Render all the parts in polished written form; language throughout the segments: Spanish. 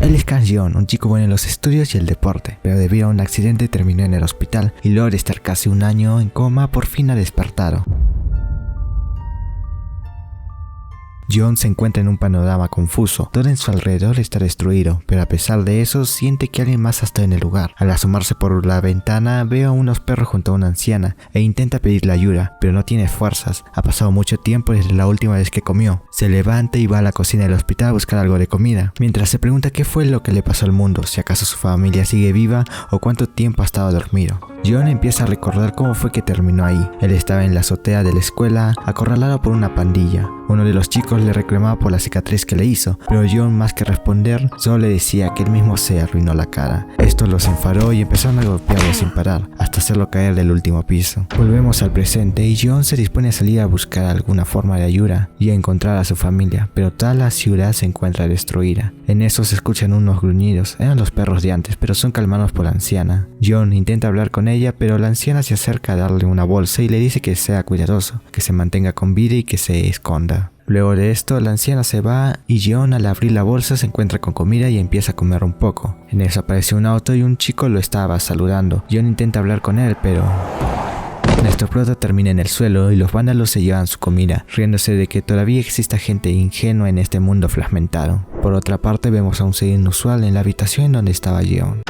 Él es Kang Jeon, un chico bueno en los estudios y el deporte, pero debido a un accidente terminó en el hospital y luego de estar casi un año en coma por fin ha despertado. Jeon se encuentra en un panorama confuso, todo en su alrededor está destruido, pero a pesar de eso siente que alguien más está en el lugar. Al asomarse por la ventana ve a unos perros junto a una anciana e intenta pedirle ayuda, pero no tiene fuerzas, ha pasado mucho tiempo desde la última vez que comió. Se levanta y va a la cocina del hospital a buscar algo de comida, mientras se pregunta qué fue lo que le pasó al mundo, si acaso su familia sigue viva o cuánto tiempo ha estado dormido. Jeon empieza a recordar cómo fue que terminó ahí. Él estaba en la azotea de la escuela, acorralado por una pandilla. Uno de los chicos le reclamaba por la cicatriz que le hizo, pero Jeon, más que responder, solo le decía que él mismo se arruinó la cara. Esto los enfadó y empezaron a golpearlo sin parar, hasta hacerlo caer del último piso. Volvemos al presente y Jeon se dispone a salir a buscar alguna forma de ayuda y a encontrar a su familia, pero toda la ciudad se encuentra destruida. En eso se escuchan unos gruñidos, eran los perros de antes, pero son calmados por la anciana. Jeon intenta hablar con ella, pero la anciana se acerca a darle una bolsa y le dice que sea cuidadoso, que se mantenga con vida y que se esconda. Luego de esto, la anciana se va y Jeon al abrir la bolsa se encuentra con comida y empieza a comer un poco. En eso aparece un auto y un chico lo estaba saludando. Jeon intenta hablar con él, pero nuestro prota termina en el suelo y los vándalos se llevan su comida, riéndose de que todavía exista gente ingenua en este mundo fragmentado. Por otra parte, vemos a un ser inusual en la habitación donde estaba Jeon.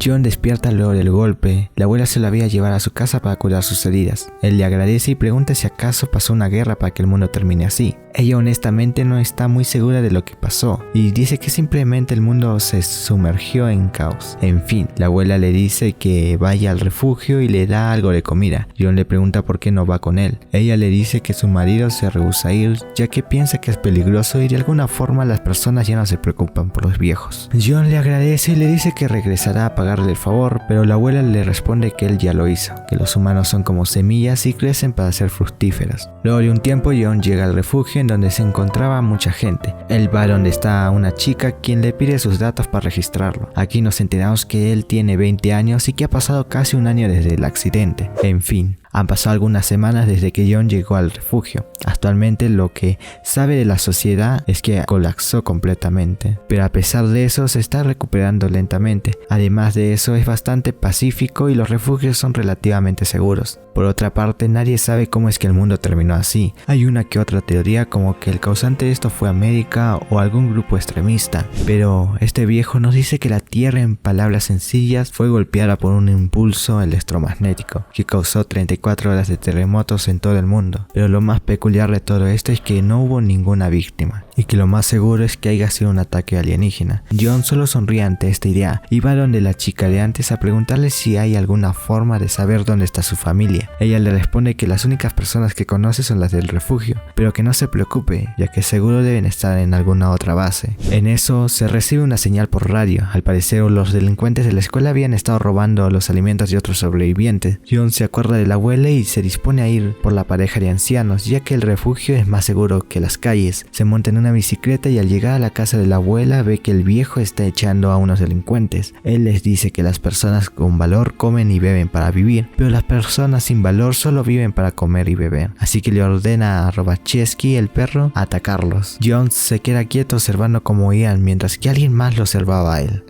Jeon despierta luego del golpe. La abuela se lo había llevado a su casa para curar sus heridas. Él le agradece y pregunta si acaso pasó una guerra para que el mundo termine así. Ella honestamente no está muy segura de lo que pasó y dice que simplemente el mundo se sumergió en caos. En fin, la abuela le dice que vaya al refugio y le da algo de comida. Jeon le pregunta por qué no va con él. Ella le dice que su marido se rehúsa a ir ya que piensa que es peligroso y de alguna forma las personas ya no se preocupan por los viejos. Jeon le agradece y le dice que regresará a pagarle el favor, pero la abuela le responde que él ya lo hizo, que los humanos son como semillas y crecen para ser fructíferas. Luego de un tiempo Jeon llega al refugio en donde se encontraba mucha gente. Él va donde está una chica quien le pide sus datos para registrarlo. Aquí nos enteramos que él tiene 20 años y que ha pasado casi un año desde el accidente. En fin, han pasado algunas semanas desde que Jeon llegó al refugio. Actualmente lo que sabe de la sociedad es que colapsó completamente, pero a pesar de eso se está recuperando lentamente. Además de eso es bastante pacífico y los refugios son relativamente seguros. Por otra parte, nadie sabe cómo es que el mundo terminó así. Hay una que otra teoría como que el causante de esto fue América o algún grupo extremista, pero este viejo nos dice que la Tierra, en palabras sencillas, fue golpeada por un impulso electromagnético que causó 34 horas de terremotos en todo el mundo. Pero lo más peculiar de todo esto es que no hubo ninguna víctima y que lo más seguro es que haya sido un ataque alienígena. Jeon solo sonríe ante esta idea y va donde la chica de antes a preguntarle si hay alguna forma de saber dónde está su familia. Ella le responde que las únicas personas que conoce son las del refugio, pero que no se preocupe, ya que seguro deben estar en alguna otra base. En eso se recibe una señal por radio. Al parecer los delincuentes de la escuela habían estado robando los alimentos de otros sobrevivientes. Jeon se acuerda de la abuela y se dispone a ir por la pareja de ancianos, ya que el refugio es más seguro que las calles. Se monta en una bicicleta y al llegar a la casa de la abuela ve que el viejo está echando a unos delincuentes. Él les dice que las personas con valor comen y beben para vivir, pero las personas sin valor solo viven para comer y beber. Así que le ordena a Robacheski, el perro, a atacarlos. Jeon se queda quieto observando cómo iban mientras que alguien más lo observaba a él.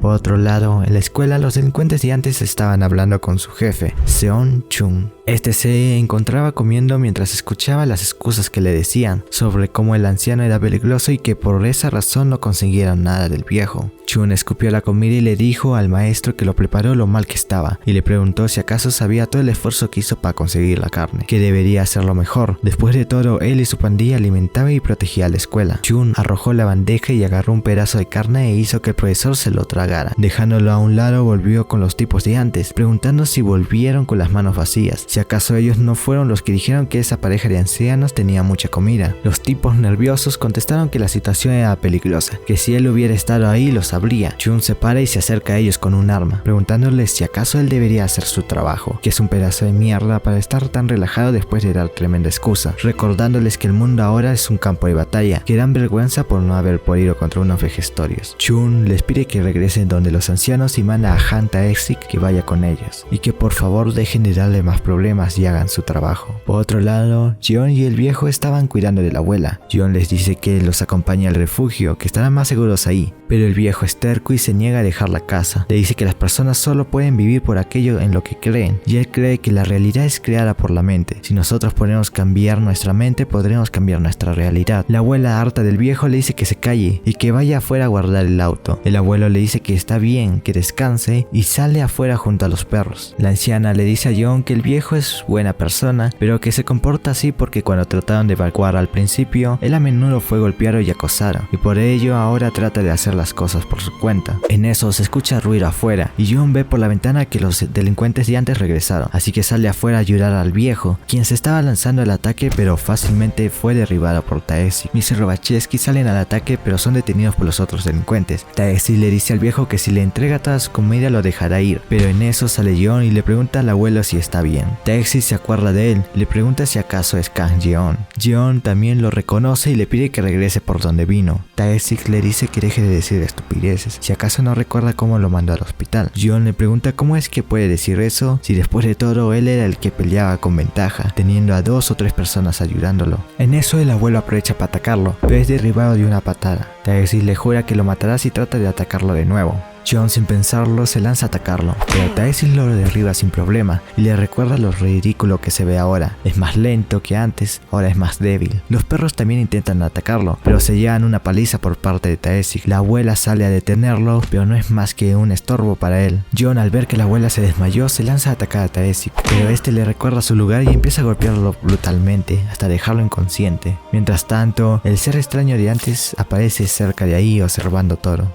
Por otro lado, en la escuela los delincuentes de antes estaban hablando con su jefe, Seon Chung. Este se encontraba comiendo mientras escuchaba las excusas que le decían sobre cómo el anciano era peligroso y que por esa razón no consiguieron nada del viejo. Chun escupió la comida y le dijo al maestro que lo preparó lo mal que estaba y le preguntó si acaso sabía todo el esfuerzo que hizo para conseguir la carne, que debería hacerlo mejor. Después de todo, él y su pandilla alimentaban y protegían la escuela. Chun arrojó la bandeja y agarró un pedazo de carne e hizo que el profesor se lo tragara. Dejándolo a un lado, volvió con los tipos de antes, preguntando si volvieron con las manos vacías, si acaso ellos no fueron los que dijeron que esa pareja de ancianos tenía mucha comida. Los tipos nerviosos contestaron que la situación era peligrosa, que si él hubiera estado ahí lo sabría. Chun se para y se acerca a ellos con un arma, preguntándoles si acaso él debería hacer su trabajo, que es un pedazo de mierda para estar tan relajado después de dar tremenda excusa, recordándoles que el mundo ahora es un campo de batalla, que dan vergüenza por no haber podido contra unos vejestorios. Chun les pide que regresen es en donde los ancianos y manda a Han Tae-sik que vaya con ellos y que por favor dejen de darle más problemas y hagan su trabajo. Por otro lado, Jeon y el viejo estaban cuidando de la abuela. Jeon les dice que los acompañe al refugio, que estarán más seguros ahí, pero el viejo es terco y se niega a dejar la casa. Le dice que las personas solo pueden vivir por aquello en lo que creen, y él cree que la realidad es creada por la mente. Si nosotros podemos cambiar nuestra mente, podremos cambiar nuestra realidad. La abuela, harta del viejo, le dice que se calle y que vaya afuera a guardar el auto. El abuelo le dice que está bien, que descanse, y sale afuera junto a los perros. La anciana le dice a Jeon que el viejo es buena persona, pero que se comporta así porque cuando trataron de evacuar al principio, él a menudo fue golpeado y acosado, y por ello ahora trata de hacer las cosas por su cuenta. En eso se escucha ruido afuera, y Jeon ve por la ventana que los delincuentes de antes regresaron, así que sale afuera a ayudar al viejo, quien se estaba lanzando el ataque pero fácilmente fue derribado por Tae-sik. Miss y Robachevsky salen al ataque pero son detenidos por los otros delincuentes. Tae-sik le dice al viejo que si le entrega toda su comida lo dejará ir, pero en eso sale Jeon y le pregunta al abuelo si está bien. Tae-sik se acuerda de él, le pregunta si acaso es Kang Jeon. Jeon también lo reconoce y le pide que regrese por donde vino. Tae-sik le dice que deje de decir estupideces, si acaso no recuerda cómo lo mandó al hospital. Jeon le pregunta cómo es que puede decir eso si después de todo él era el que peleaba con ventaja, teniendo a 2 o 3 personas ayudándolo. En eso el abuelo aprovecha para atacarlo, pero es derribado de una patada. Tae-sik le jura que lo matará si trata de atacarlo de nuevo. Jeon, sin pensarlo, se lanza a atacarlo, pero Tae-sik lo derriba sin problema y le recuerda lo ridículo que se ve ahora. Es más lento que antes, ahora es más débil. Los perros también intentan atacarlo, pero se llevan una paliza por parte de Tae-sik. La abuela sale a detenerlo, pero no es más que un estorbo para él. Jeon, al ver que la abuela se desmayó, se lanza a atacar a Tae-sik, pero este le recuerda su lugar y empieza a golpearlo brutalmente hasta dejarlo inconsciente. Mientras tanto, el ser extraño de antes aparece cerca de ahí observando todo.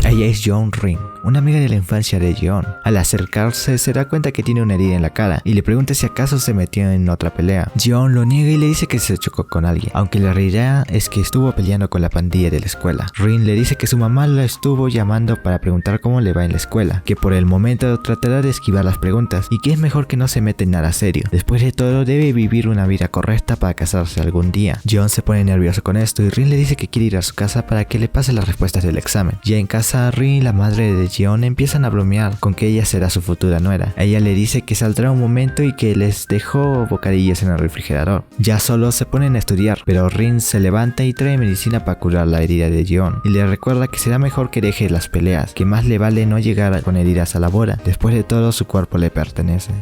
Ella es Jeon Rin, una amiga de la infancia de Jeon. Al acercarse se da cuenta que tiene una herida en la cara y le pregunta si acaso se metió en otra pelea. Jeon lo niega y le dice que se chocó con alguien, aunque la realidad es que estuvo peleando con la pandilla de la escuela. Rin le dice que su mamá la estuvo llamando para preguntar cómo le va en la escuela, que por el momento tratará de esquivar las preguntas y que es mejor que no se meta en nada serio. Después de todo debe vivir una vida correcta para casarse algún día. Jeon se pone nervioso con esto y Rin le dice que quiere ir a su casa para que le pase las respuestas del examen. Ya en casa, Rin y la madre de Jeon empiezan a bromear con que ella será su futura nuera. Ella le dice que saldrá un momento y que les dejó bocadillos en el refrigerador. Ya solo se ponen a estudiar, pero Rin se levanta y trae medicina para curar la herida de Jeon y le recuerda que será mejor que deje las peleas, que más le vale no llegar con heridas a la boda. Después de todo, su cuerpo le pertenece.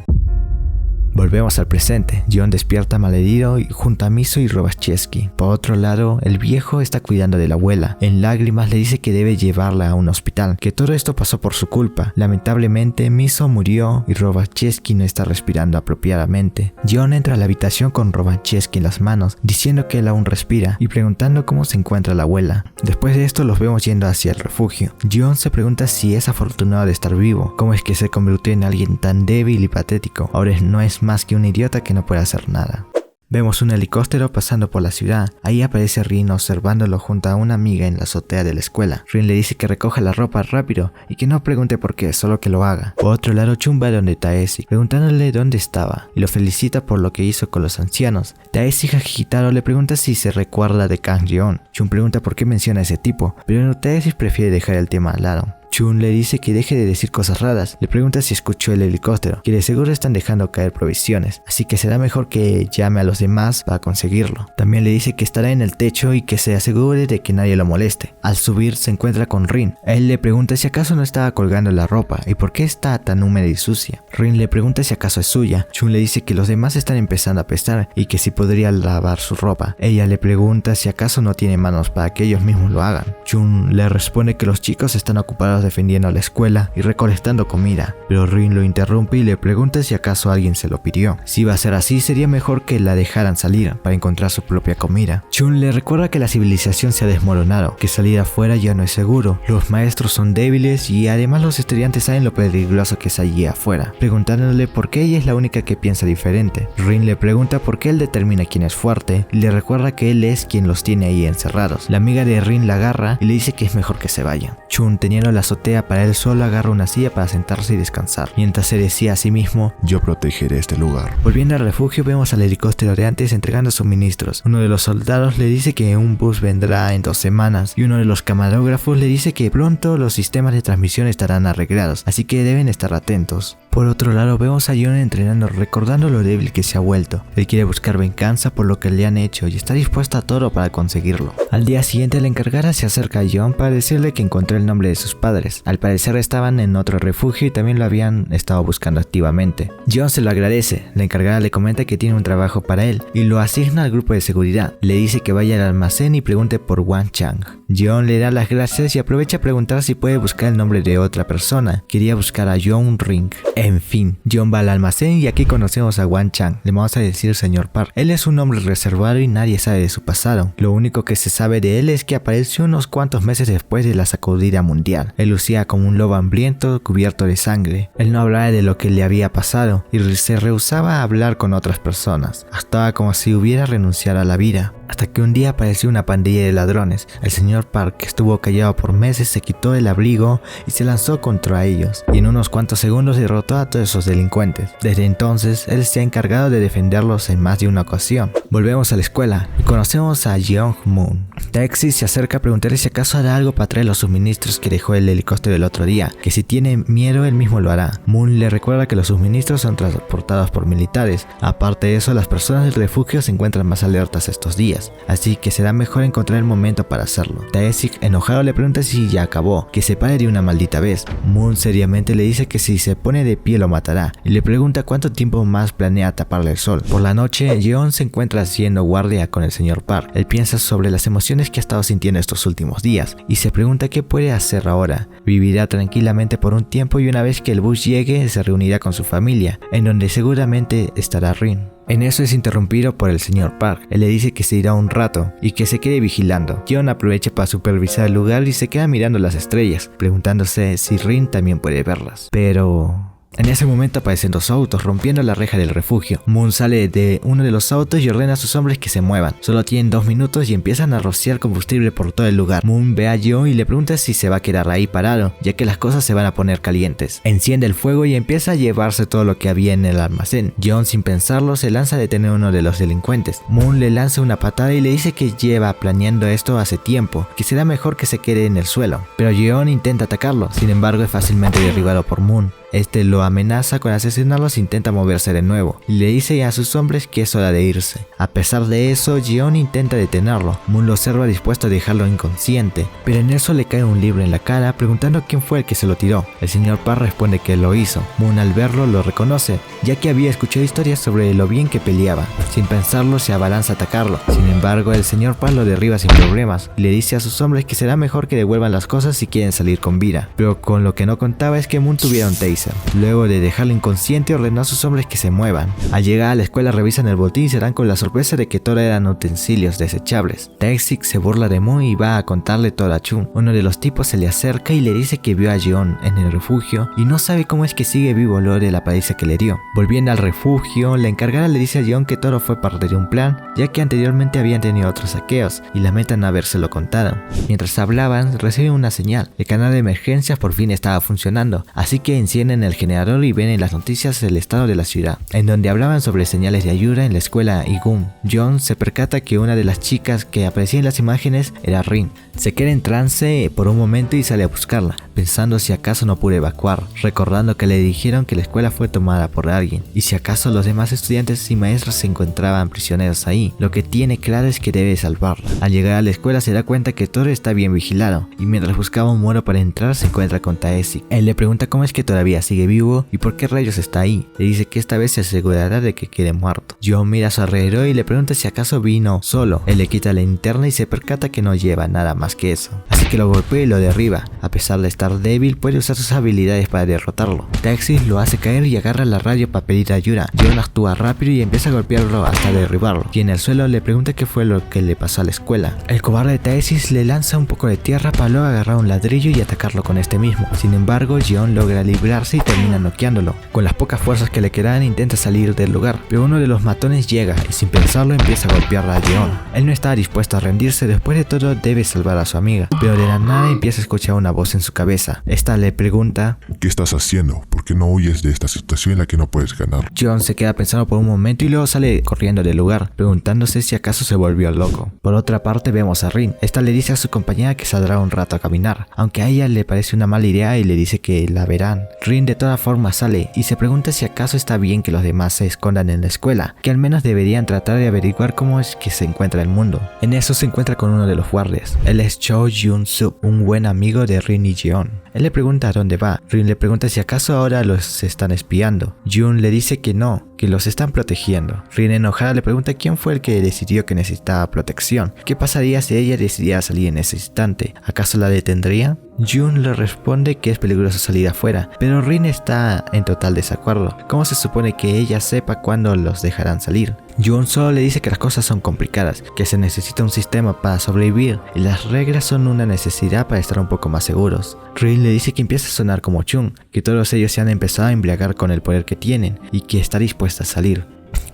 Volvemos al presente. Jeon despierta malherido junto a Miso y Robachevsky. Por otro lado, el viejo está cuidando de la abuela. En lágrimas le dice que debe llevarla a un hospital, que todo esto pasó por su culpa. Lamentablemente, Miso murió y Robachevsky no está respirando apropiadamente. Jeon entra a la habitación con Robachevsky en las manos, diciendo que él aún respira y preguntando cómo se encuentra la abuela. Después de esto los vemos yendo hacia el refugio. Jeon se pregunta si es afortunado de estar vivo, cómo es que se convirtió en alguien tan débil y patético. Ahora no es más que un idiota que no puede hacer nada. Vemos un helicóptero pasando por la ciudad. Ahí aparece Rin observándolo junto a una amiga en la azotea de la escuela. Rin le dice que recoja la ropa rápido y que no pregunte por qué, solo que lo haga. Por otro lado, Chun va donde Tae-sik, preguntándole dónde estaba y lo felicita por lo que hizo con los ancianos. Tae-sik, agitado, le pregunta si se recuerda de Kang Jeon. Chun pregunta por qué menciona a ese tipo, pero Tae-sik prefiere dejar el tema al lado. Chun le dice que deje de decir cosas raras, le pregunta si escuchó el helicóptero, que de seguro están dejando caer provisiones, así que será mejor que llame a los demás para conseguirlo. También le dice que estará en el techo y que se asegure de que nadie lo moleste. Al subir se encuentra con Rin. Él le pregunta si acaso no estaba colgando la ropa y por qué está tan húmeda y sucia. Rin le pregunta si acaso es suya. Chun le dice que los demás están empezando a apestar y que si podría lavar su ropa. Ella le pregunta si acaso no tiene manos para que ellos mismos lo hagan. Chun le responde que los chicos están ocupados defendiendo a la escuela y recolectando comida, pero Rin lo interrumpe y le pregunta si acaso alguien se lo pidió. Si iba a ser así, sería mejor que la dejaran salir para encontrar su propia comida. Chun le recuerda que la civilización se ha desmoronado, que salir afuera ya no es seguro, los maestros son débiles y además los estudiantes saben lo peligroso que es allí afuera, preguntándole por qué ella es la única que piensa diferente. Rin le pregunta por qué él determina quién es fuerte y le recuerda que él es quien los tiene ahí encerrados. La amiga de Rin la agarra y le dice que es mejor que se vayan. Chun, teniendo las azotea para él solo agarra una silla para sentarse y descansar, mientras se decía a sí mismo: yo protegeré este lugar. Volviendo al refugio, vemos al helicóptero de antes entregando suministros. Uno de los soldados le dice que un bus vendrá en 2 semanas y uno de los camarógrafos le dice que pronto los sistemas de transmisión estarán arreglados, así que deben estar atentos. Por otro lado, vemos a John entrenando, recordando lo débil que se ha vuelto. Él quiere buscar venganza por lo que le han hecho y está dispuesto a todo para conseguirlo. Al día siguiente, la encargada se acerca a John para decirle que encontró el nombre de sus padres. Al parecer estaban en otro refugio y también lo habían estado buscando activamente. John se lo agradece. La encargada le comenta que tiene un trabajo para él y lo asigna al grupo de seguridad. Le dice que vaya al almacén y pregunte por Wang Chang. John le da las gracias y aprovecha a preguntar si puede buscar el nombre de otra persona. Quería buscar a John Ring. En fin, John va al almacén y aquí conocemos a Wang Chang. Le vamos a decir señor Park. Él es un hombre reservado y nadie sabe de su pasado. Lo único que se sabe de él es que apareció unos cuantos meses después de la sacudida mundial. Él lucía como un lobo hambriento cubierto de sangre. Él no hablaba de lo que le había pasado y se rehusaba a hablar con otras personas. Actuaba como si hubiera renunciado a la vida. Hasta que un día apareció una pandilla de ladrones. El señor Park, que estuvo callado por meses, se quitó el abrigo y se lanzó contra ellos, y en unos cuantos segundos derrotó a todos esos delincuentes. Desde entonces, él se ha encargado de defenderlos en más de una ocasión. Volvemos a la escuela y conocemos a Jeong Moon. Taxi se acerca a preguntarle si acaso hará algo para traer los suministros que dejó el helicóptero el otro día, que si tiene miedo él mismo lo hará. Moon le recuerda que los suministros son transportados por militares. Aparte de eso, las personas del refugio se encuentran más alertas estos días, así que será mejor encontrar el momento para hacerlo. Taesik, enojado, le pregunta si ya acabó, que se pare de una maldita vez. Moon seriamente le dice que si se pone de pie lo matará, y le pregunta cuánto tiempo más planea taparle el sol. Por la noche, Jeon se encuentra haciendo guardia con el señor Park. Él piensa sobre las emociones que ha estado sintiendo estos últimos días, y se pregunta qué puede hacer ahora. Vivirá tranquilamente por un tiempo y una vez que el bus llegue se reunirá con su familia, en donde seguramente estará Rin. En eso es interrumpido por el señor Park. Él le dice que se irá un rato y que se quede vigilando. Jeon aprovecha para supervisar el lugar y se queda mirando las estrellas, preguntándose si Rin también puede verlas. Pero en ese momento aparecen 2 autos rompiendo la reja del refugio. Moon sale de uno de los autos y ordena a sus hombres que se muevan. Solo tienen 2 minutos y empiezan a rociar combustible por todo el lugar. Moon ve a Jeon y le pregunta si se va a quedar ahí parado, ya que las cosas se van a poner calientes. Enciende el fuego y empieza a llevarse todo lo que había en el almacén. Jeon, sin pensarlo, se lanza a detener a uno de los delincuentes. Moon le lanza una patada y le dice que lleva planeando esto hace tiempo, que será mejor que se quede en el suelo. Pero Jeon intenta atacarlo, sin embargo es fácilmente derribado por Moon. Este lo amenaza con asesinarlos e intenta moverse de nuevo, y le dice a sus hombres que es hora de irse. A pesar de eso, Jeon intenta detenerlo. Moon lo observa dispuesto a dejarlo inconsciente, pero en eso le cae un libro en la cara preguntando quién fue el que se lo tiró. El señor Park responde que lo hizo. Moon, al verlo, lo reconoce, ya que había escuchado historias sobre lo bien que peleaba. Sin pensarlo, se abalanza a atacarlo. Sin embargo, el señor Park lo derriba sin problemas y le dice a sus hombres que será mejor que devuelvan las cosas si quieren salir con vida. Pero con lo que no contaba es que Moon tuviera un taser. Luego de dejarlo inconsciente, ordenó a sus hombres que se muevan. Al llegar a la escuela revisan el botín y se dan con la sorpresa de que todo eran utensilios desechables. Taesik se burla de Moon y va a contarle todo a Chun. Uno de los tipos se le acerca y le dice que vio a Jeon en el refugio y no sabe cómo es que sigue vivo luego de la paliza que le dio. Volviendo al refugio, la encargada le dice a Jeon que todo fue parte de un plan, ya que anteriormente habían tenido otros saqueos y lamentan habérselo contado. Mientras hablaban, reciben una señal. El canal de emergencias por fin estaba funcionando, así que encienden el generador y ven en las noticias el estado de la ciudad, en donde hablaban sobre señales de ayuda en la escuela Igum. Jeon se percata que una de las chicas que aparecía en las imágenes era Rin. Se queda en trance por un momento y sale a buscarla, pensando si acaso no pudo evacuar, recordando que le dijeron que la escuela fue tomada por alguien, y si acaso los demás estudiantes y maestros se encontraban prisioneros ahí. Lo que tiene claro es que debe salvarla. Al llegar a la escuela se da cuenta que todo está bien vigilado, y mientras buscaba un muro para entrar se encuentra con Taesik. Él le pregunta cómo es que todavía sigue vivo y por qué rayos está ahí. Le dice que esta vez se asegurará de que quede muerto. Jeon mira a su alrededor y le pregunta si acaso vino solo. Él le quita la linterna y se percata que no lleva nada más que eso, así que lo golpea y lo derriba. A pesar de estar débil, puede usar sus habilidades para derrotarlo. Taesik lo hace caer y agarra la radio para pedir ayuda. Jeon actúa rápido y empieza a golpearlo hasta derribarlo, y en el suelo le pregunta qué fue lo que le pasó a la escuela. El cobarde Taesik le lanza un poco de tierra para luego agarrar un ladrillo y atacarlo con este mismo. Sin embargo, Jeon logra librarse acercarse y termina noqueándolo. Con las pocas fuerzas que le quedan intenta salir del lugar, pero uno de los matones llega y sin pensarlo empieza a golpear a Jeon. Él no está dispuesto a rendirse, después de todo debe salvar a su amiga, pero de la nada empieza a escuchar una voz en su cabeza. Esta le pregunta: ¿qué estás haciendo? ¿Por qué no huyes de esta situación en la que no puedes ganar? Jeon se queda pensando por un momento y luego sale corriendo del lugar, preguntándose si acaso se volvió loco. Por otra parte vemos a Rin. Esta le dice a su compañera que saldrá un rato a caminar, aunque a ella le parece una mala idea y le dice que la verán. Rin de todas formas sale y se pregunta si acaso está bien que los demás se escondan en la escuela, que al menos deberían tratar de averiguar cómo es que se encuentra el mundo. En eso se encuentra con uno de los guardias. Él es Cho Jun-sup, un buen amigo de Rin y Jeon. Él le pregunta a dónde va. Rin le pregunta si acaso ahora los están espiando. Jun le dice que no, que los están protegiendo. Rin enojada le pregunta quién fue el que decidió que necesitaba protección. ¿Qué pasaría si ella decidiera salir en ese instante? ¿Acaso la detendría? Jun le responde que es peligroso salir afuera, pero Rin está en total desacuerdo. ¿Cómo se supone que ella sepa cuándo los dejarán salir? Jun solo le dice que las cosas son complicadas, que se necesita un sistema para sobrevivir y las reglas son una necesidad para estar un poco más seguros. Rin le dice que empieza a sonar como Chun, que todos ellos se han empezado a embriagar con el poder que tienen y que está dispuesta a salir.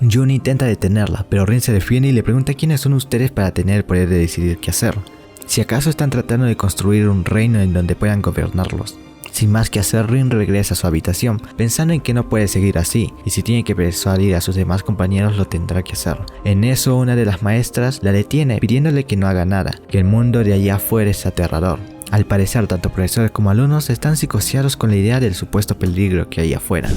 Jun intenta detenerla, pero Rin se defiende y le pregunta quiénes son ustedes para tener el poder de decidir qué hacer. Si acaso están tratando de construir un reino en donde puedan gobernarlos. Sin más que hacer, Rin regresa a su habitación, pensando en que no puede seguir así, y si tiene que persuadir a sus demás compañeros lo tendrá que hacer. En eso, una de las maestras la detiene pidiéndole que no haga nada, que el mundo de allá afuera es aterrador. Al parecer, tanto profesores como alumnos están psicoseados con la idea del supuesto peligro que hay afuera.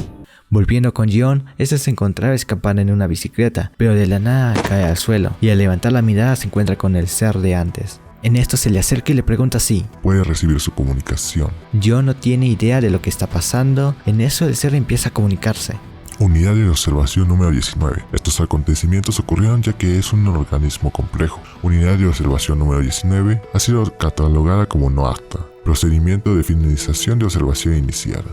Volviendo con Jeon, este se encontraba escapando en una bicicleta, pero de la nada cae al suelo, y al levantar la mirada se encuentra con el ser de antes. En esto se le acerca y le pregunta si puede recibir su comunicación. Jeon no tiene idea de lo que está pasando. En eso el ser empieza a comunicarse. Unidad de observación número 19. Estos acontecimientos ocurrieron ya que es un organismo complejo. Unidad de observación número 19 ha sido catalogada como no apta. Procedimiento de finalización de observación iniciada.